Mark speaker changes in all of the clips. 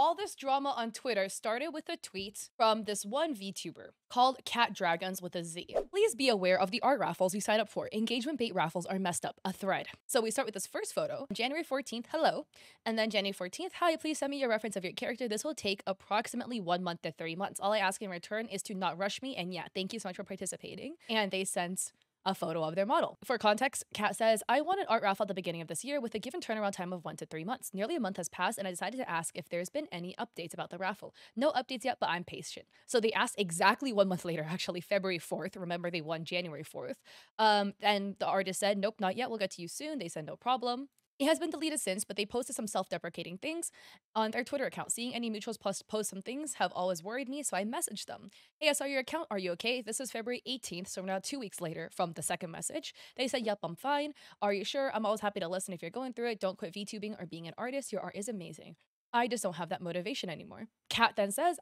Speaker 1: All this drama on Twitter started with a tweet from this one VTuber called Cat Dragons with a Z. Please be aware of the art raffles you sign up for. Engagement bait raffles are messed up. A thread. So we start with this first photo. January 14th, hello. And then January 14th, hi, please send me your reference of your character. This will take approximately 1 month to 3 months. All I ask in return is to not rush me. And yeah, thank you so much for participating. And they sent a photo of their model. For context, Kat says, I won an art raffle at the beginning of this year with a given turnaround time of 1 to 3 months. Nearly a month has passed and I decided to ask if there's been any updates about the raffle. No updates yet, but I'm patient. So they asked exactly 1 month later, actually February 4th. Remember, they won January 4th. And the artist said, nope, not yet. We'll get to you soon. They said, no problem. It has been deleted since, but they posted some self-deprecating things on their Twitter account. Seeing any mutuals post some things have always worried me, so I messaged them. Hey, I saw your account. Are you okay? This is February 18th, so now 2 weeks later from the second message. They said, yep, I'm fine. Are you sure? I'm always happy to listen if you're going through it. Don't quit VTubing or being an artist. Your art is amazing. I just don't have that motivation anymore. Kat then says,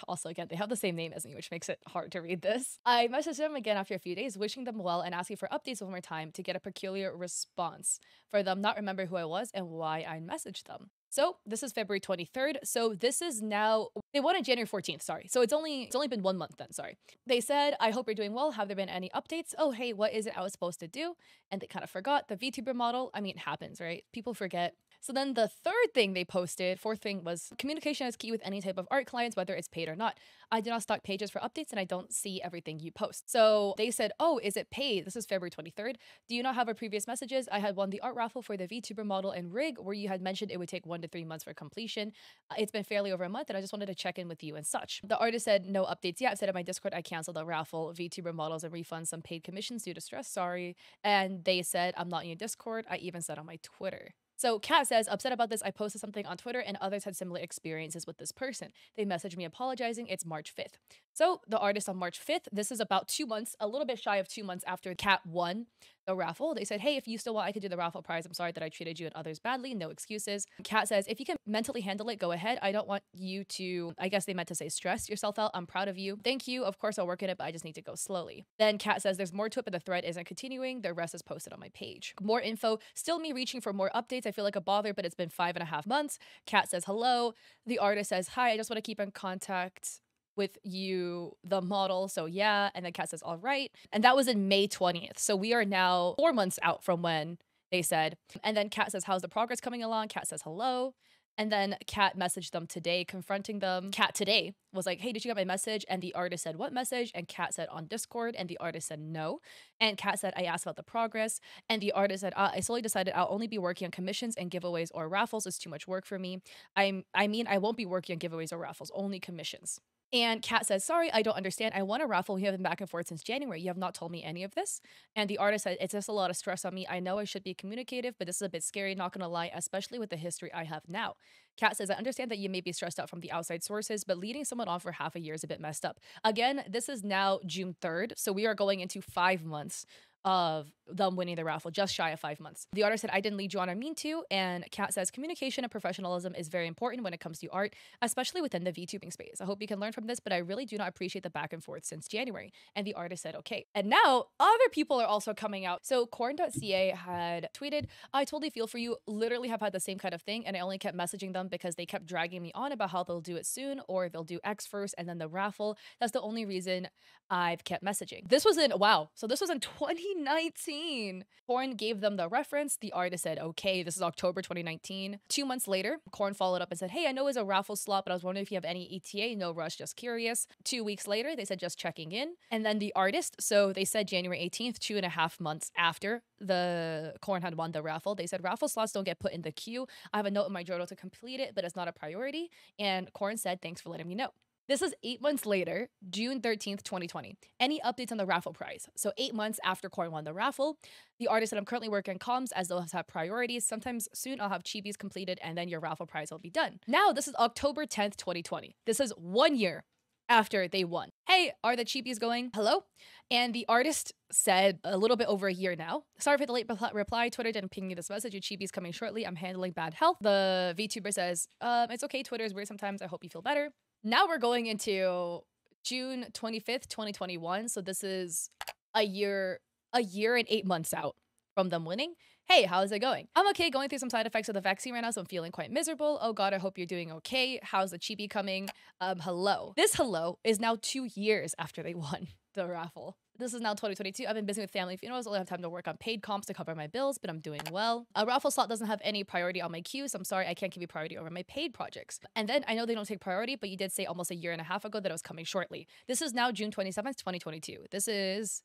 Speaker 1: also again, they have the same name as me, which makes it hard to read this. I messaged them again after a few days, wishing them well and asking for updates one more time to get a peculiar response for them not remember who I was and why I messaged them. So this is February 23rd. So this is now, they won on January 14th, sorry. So it's only been 1 month then, sorry. They said, I hope you're doing well. Have there been any updates? Oh, hey, what is it I was supposed to do? And they kind of forgot the VTuber model. I mean, it happens, right? People forget. So then the third thing they posted, fourth thing was communication is key with any type of art clients, whether it's paid or not. I do not stock pages for updates and I don't see everything you post. So they said, oh, is it paid? This is February 23rd. Do you not have our previous messages? I had won the art raffle for the VTuber model and rig where you had mentioned it would take 1 to 3 months for completion. It's been fairly over a month and I just wanted to check in with you and such. The artist said, no updates yet. I've said in my Discord, I canceled the raffle, VTuber models and refund some paid commissions due to stress. Sorry. And they said, I'm not in your Discord. I even said on my Twitter. So Kat says, upset about this, I posted something on Twitter and others had similar experiences with this person. They messaged me apologizing. It's March 5th. So the artist on March 5th, this is about 2 months, a little bit shy of 2 months after Kat won the raffle. They said, hey, if you still want, I could do the raffle prize. I'm sorry that I treated you and others badly. No excuses. Kat says, if you can mentally handle it, go ahead. I don't want you to, I guess they meant to say stress yourself out. I'm proud of you. Thank you. Of course, I'll work in it, but I just need to go slowly. Then Kat says, there's more to it, but the thread isn't continuing. The rest is posted on my page. More info. Still me reaching for more updates. I feel like a bother, but it's been 5.5 months. Kat says, hello. The artist says, hi, I just want to keep in contact with you, the model. So yeah. And then Kat says, all right. And that was in May 20th. So we are now 4 months out from when they said. And then Kat says, how's the progress coming along? Kat says, hello. And then Kat messaged them today, confronting them. Kat today was like, hey, did you get my message? And the artist said, what message? And Kat said, on Discord. And the artist said, no. And Kat said, I asked about the progress. And the artist said, I slowly decided I'll only be working on commissions and giveaways or raffles. It's too much work for me. I mean, I won't be working on giveaways or raffles, only commissions. And Kat says, sorry, I don't understand. I won a raffle. We have been back and forth since January. You have not told me any of this. And the artist said, it's just a lot of stress on me. I know I should be communicative, but this is a bit scary, not going to lie, especially with the history I have now. Kat says, I understand that you may be stressed out from the outside sources, but leading someone on for half a year is a bit messed up. Again, this is now June 3rd. So we are going into 5 months of them winning the raffle, just shy of 5 months. The artist said, I didn't lead you on, I mean to. And Kat says, communication and professionalism is very important when it comes to art, especially within the VTubing space. I hope you can learn from this, but I really do not appreciate the back and forth since January. And the artist said, okay. And now other people are also coming out. So corn.ca had tweeted, I totally feel for you, literally have had the same kind of thing. And I only kept messaging them because they kept dragging me on about how they'll do it soon or they'll do X first and then the raffle. That's the only reason I've kept messaging. This was in, wow. So this was in 2019. Korn gave them the reference. The artist said, okay, this is October 2019. 2 months later, Korn followed up and said, hey, I know it's a raffle slot, but I was wondering if you have any ETA. No rush, just curious. 2 weeks later, they said, just checking in. And then the artist, so they said January 18th, 2.5 months after the Korn had won the raffle, they said, raffle slots don't get put in the queue. I have a note in my journal to complete it, but it's not a priority. And Korn said, thanks for letting me know. This is 8 months later, June 13th, 2020. Any updates on the raffle prize? So 8 months after Korn won the raffle, the artist said, I'm currently working on comms as they'll have priorities. Sometimes soon I'll have chibis completed and then your raffle prize will be done. Now, this is October 10th, 2020. This is 1 year after they won. Hey, are the chibis going? Hello? And the artist said a little bit over a year now. Sorry for the late reply. Twitter didn't ping me this message. Your chibi's coming shortly. I'm handling bad health. The VTuber says, it's okay. Twitter is weird sometimes. I hope you feel better. Now we're going into June 25th, 2021. So this is a year and 8 months out from them winning. Hey, how's it going? I'm okay, going through some side effects of the vaccine right now, so I'm feeling quite miserable. Oh god, I hope you're doing okay. How's the chibi coming? Hello. This hello is now 2 years after they won the raffle. This is now 2022. I've been busy with family funerals. I only have time to work on paid comps to cover my bills, but I'm doing well. A raffle slot doesn't have any priority on my queue, so I'm sorry I can't give you priority over my paid projects. And then I know they don't take priority, but you did say almost a year and a half ago that it was coming shortly. This is now June 27th, 2022. This is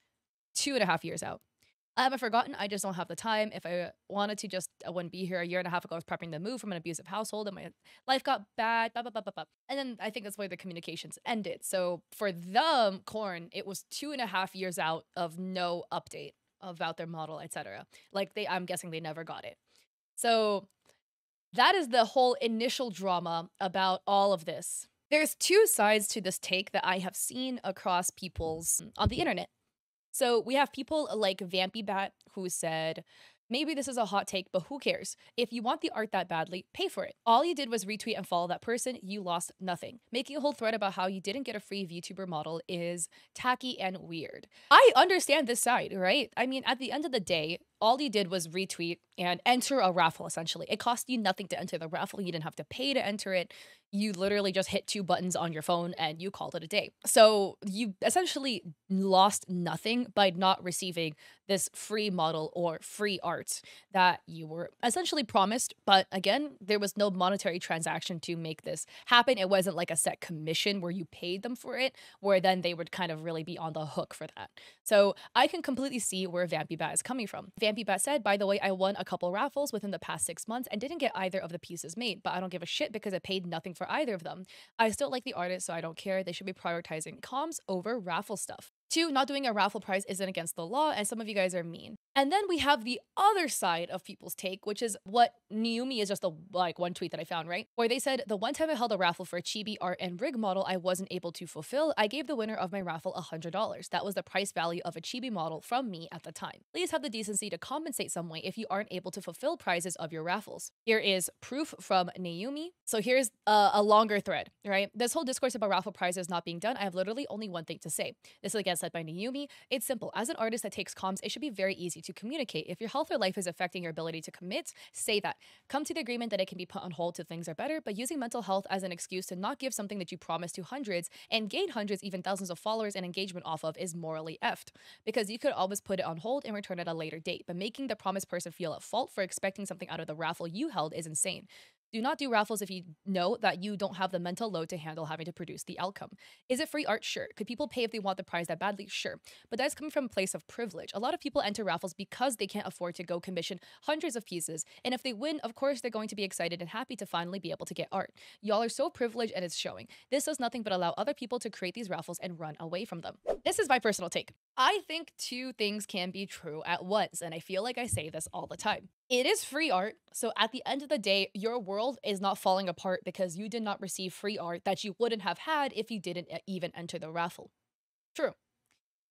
Speaker 1: 2.5 years out. I haven't forgotten. I just don't have the time. If I wanted to, I wouldn't be here. A year and a half ago, I was prepping to move from an abusive household, and my life got bad. Blah, blah, blah, blah, blah. And then I think that's where the communications ended. So for them, Corn, it was 2.5 years out of no update about their model, etc. Like I'm guessing they never got it. So that is the whole initial drama about all of this. There's two sides to this take that I have seen across people's on the internet. So we have people like Vampy Bat who said, maybe this is a hot take, but who cares? If you want the art that badly, pay for it. All you did was retweet and follow that person. You lost nothing. Making a whole thread about how you didn't get a free VTuber model is tacky and weird. I understand this side, right? I mean, at the end of the day, all you did was retweet and enter a raffle, essentially. It cost you nothing to enter the raffle. You didn't have to pay to enter it. You literally just hit 2 buttons on your phone and you called it a day. So you essentially lost nothing by not receiving this free model or free art that you were essentially promised. But again, there was no monetary transaction to make this happen. It wasn't like a set commission where you paid them for it, where then they would kind of really be on the hook for that. So I can completely see where Vampy Bat is coming from. Vampy Bat said, by the way, I won a couple raffles within the past 6 months and didn't get either of the pieces made, but I don't give a shit because I paid nothing for either of them. I still like the artist, so I don't care. They should be prioritizing comms over raffle stuff. 2, not doing a raffle prize isn't against the law, and some of you guys are mean. And then we have the other side of people's take, which is what Niumi is just one tweet that I found, right? Where they said, the one time I held a raffle for a chibi art and rig model I wasn't able to fulfill, I gave the winner of my raffle $100. That was the price value of a chibi model from me at the time. Please have the decency to compensate some way if you aren't able to fulfill prizes of your raffles. Here is proof from Niumi. So here's a longer thread, right? This whole discourse about raffle prizes not being done, I have literally only one thing to say. This is again said by Niumi. It's simple. As an artist that takes comms, it should be very easy to communicate. If your health or life is affecting your ability to commit, say that. Come to the agreement that it can be put on hold till things are better, but using mental health as an excuse to not give something that you promised to hundreds and gain hundreds, even thousands of followers and engagement off of is morally effed. Because you could always put it on hold and return at a later date, but making the promised person feel at fault for expecting something out of the raffle you held is insane. Do not do raffles if you know that you don't have the mental load to handle having to produce the outcome. Is it free art? Sure. Could people pay if they want the prize that badly? Sure. But that's coming from a place of privilege. A lot of people enter raffles because they can't afford to go commission hundreds of pieces. And if they win, of course, they're going to be excited and happy to finally be able to get art. Y'all are so privileged and it's showing. This does nothing but allow other people to create these raffles and run away from them. This is my personal take. I think 2 things can be true at once, and I feel like I say this all the time. It is free art, so at the end of the day, your world is not falling apart because you did not receive free art that you wouldn't have had if you didn't even enter the raffle. True.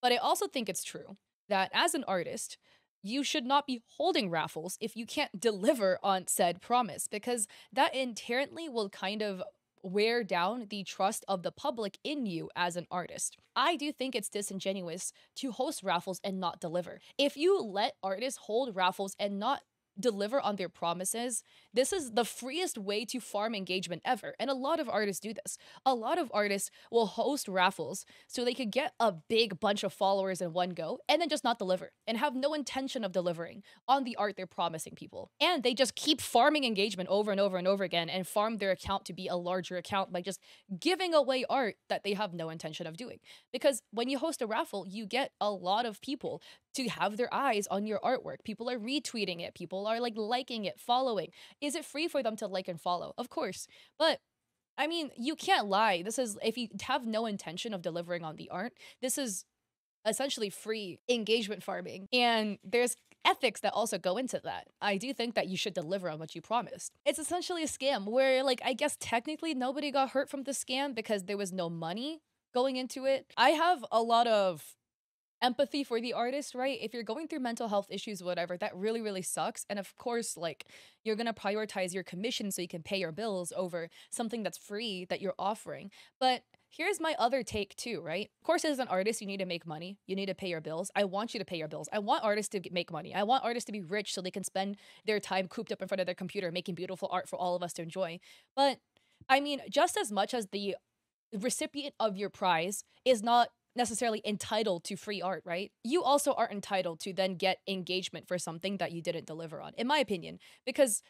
Speaker 1: But I also think it's true that as an artist, you should not be holding raffles if you can't deliver on said promise, because that inherently will kind of wear down the trust of the public in you as an artist. I do think it's disingenuous to host raffles and not deliver. If you let artists hold raffles and not deliver on their promises, this is the freest way to farm engagement ever. And a lot of artists do this. A lot of artists will host raffles so they could get a big bunch of followers in one go and then just not deliver and have no intention of delivering on the art they're promising people. And they just keep farming engagement over and over and over again and farm their account to be a larger account by just giving away art that they have no intention of doing. Because when you host a raffle, you get a lot of people to have their eyes on your artwork. People are retweeting it. People are liking it, following. Is it free for them to like and follow? Of course. But I mean, you can't lie. This is, if you have no intention of delivering on the art, this is essentially free engagement farming. And there's ethics that also go into that. I do think that you should deliver on what you promised. It's essentially a scam where, I guess technically nobody got hurt from the scam because there was no money going into it. I have a lot of empathy for the artist, right? If you're going through mental health issues, whatever, that really, really sucks. And of course, you're gonna prioritize your commission so you can pay your bills over something that's free that you're offering. But here's my other take too, right? Of course, as an artist, you need to make money. You need to pay your bills. I want you to pay your bills. I want artists to make money. I want artists to be rich so they can spend their time cooped up in front of their computer making beautiful art for all of us to enjoy. But I mean, just as much as the recipient of your prize is not necessarily entitled to free art, right? You also are entitled to then get engagement for something that you didn't deliver on, in my opinion, because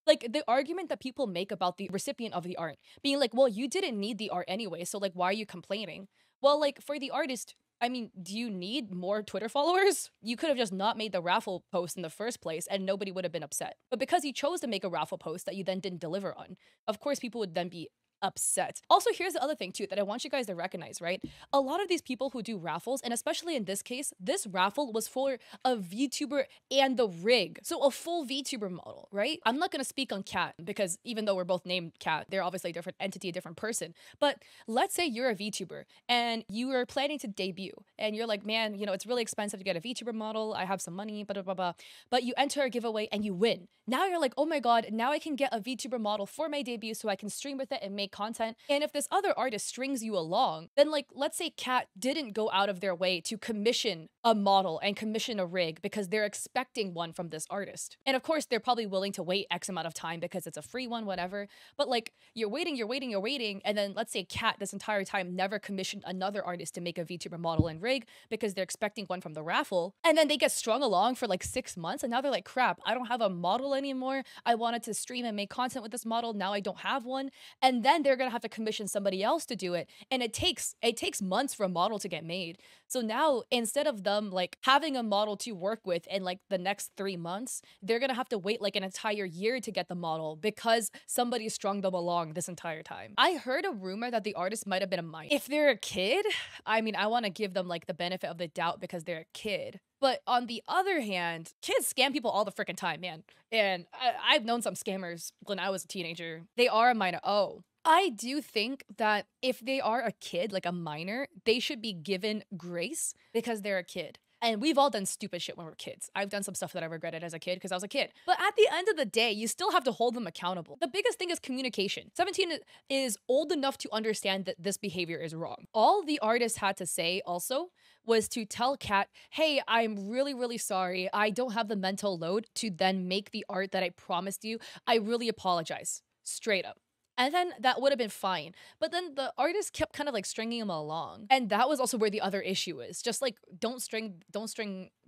Speaker 1: like the argument that people make about the recipient of the art being like, well, you didn't need the art anyway, so like, why are you complaining? Well, like for the artist, I mean, do you need more Twitter followers? You could have just not made the raffle post in the first place and nobody would have been upset. But because you chose to make a raffle post that you then didn't deliver on, of course, people would then be upset. Also, here's the other thing too that I want you guys to recognize, right? A lot of these people who do raffles, and especially in this case, this raffle was for a VTuber and the rig. So a full VTuber model, right? I'm not gonna speak on Cat because even though we're both named Cat, they're obviously a different entity, a different person. But let's say you're a VTuber and you are planning to debut and you're like, man, you know, it's really expensive to get a VTuber model. I have some money, blah, blah, blah, blah. But you enter a giveaway and you win. Now you're like, oh my God, now I can get a VTuber model for my debut so I can stream with it and make content. And if this other artist strings you along, then like, let's say Cat didn't go out of their way to commission a model and commission a rig because they're expecting one from this artist. And of course, they're probably willing to wait X amount of time because it's a free one, whatever. But like, you're waiting. And then let's say Cat this entire time never commissioned another artist to make a VTuber model and rig because they're expecting one from the raffle. And then they get strung along for like 6 months. And now they're like, crap, I don't have a model anymore. I wanted to stream and make content with this model. Now I don't have one. And then they're going to have to commission somebody else to do it. And it takes months for a model to get made. So now instead of them like having a model to work with in like the next 3 months, they're going to have to wait like an entire year to get the model because somebody strung them along this entire time. I heard a rumor that the artist might have been a minor. If they're a kid, I mean, I want to give them like the benefit of the doubt because they're a kid. But on the other hand, kids scam people all the freaking time, man. And I've known some scammers when I was a teenager. They are a minor. Oh, I do think that if they are a kid, like a minor, they should be given grace because they're a kid. And we've all done stupid shit when we're kids. I've done some stuff that I regretted as a kid because I was a kid. But at the end of the day, you still have to hold them accountable. The biggest thing is communication. 17 is old enough to understand that this behavior is wrong. All the artist had to say also was to tell Cat, hey, I'm really, really sorry. I don't have the mental load to then make the art that I promised you. I really apologize. Straight up. And then that would have been fine. But then the artist kept kind of like stringing him along. And that was also where the other issue is. Just like, don't string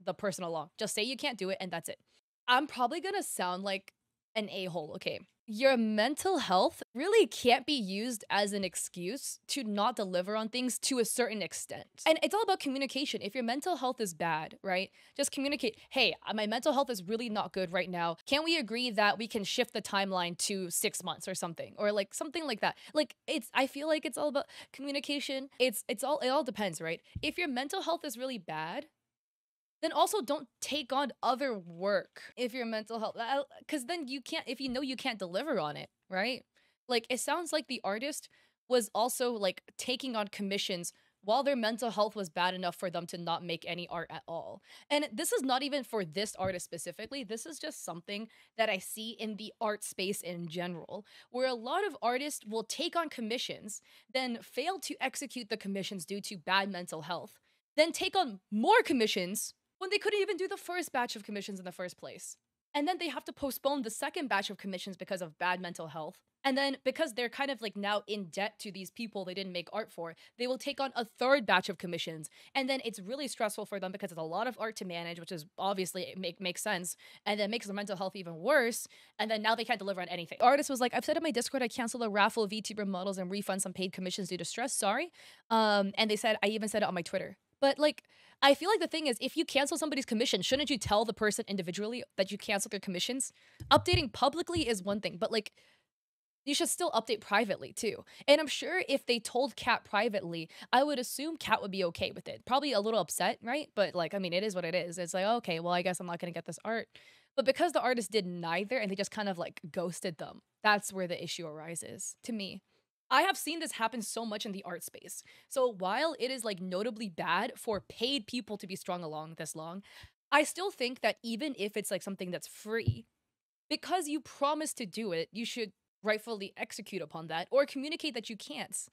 Speaker 1: the person along. Just say you can't do it and that's it. I'm probably gonna sound like an a-hole, okay? Your mental health really can't be used as an excuse to not deliver on things to a certain extent. And it's all about communication. If your mental health is bad, right? Just communicate, hey, my mental health is really not good right now. Can we agree that we can shift the timeline to 6 months or something? Or like something like that. Like I feel like it's all about communication. It all depends, right? If your mental health is really bad, then also don't take on other work if your mental health, because then you can't, if you know you can't deliver on it, right? Like it sounds like the artist was also like taking on commissions while their mental health was bad enough for them to not make any art at all. And this is not even for this artist specifically. This is just something that I see in the art space in general, where a lot of artists will take on commissions, then fail to execute the commissions due to bad mental health, then take on more commissions when they couldn't even do the first batch of commissions in the first place. And then they have to postpone the second batch of commissions because of bad mental health. And then because they're kind of like now in debt to these people they didn't make art for, they will take on a third batch of commissions. And then it's really stressful for them because it's a lot of art to manage, which is obviously makes sense. And then makes their mental health even worse. And then now they can't deliver on anything. The artist was like, I've said in my Discord I canceled a raffle of VTuber models and refund some paid commissions due to stress. Sorry. And they said, I even said it on my Twitter. But like, I feel like the thing is, if you cancel somebody's commission, shouldn't you tell the person individually that you canceled their commissions? Updating publicly is one thing, but like, you should still update privately too. And I'm sure if they told Cat privately, I would assume Cat would be okay with it. Probably a little upset, right? But like, I mean, it is what it is. It's like, okay, well, I guess I'm not gonna get this art. But because the artist did neither and they just kind of like ghosted them, that's where the issue arises to me. I have seen this happen so much in the art space. So while it is like notably bad for paid people to be strung along this long, I still think that even if it's like something that's free, because you promised to do it, you should rightfully execute upon that or communicate that you can't.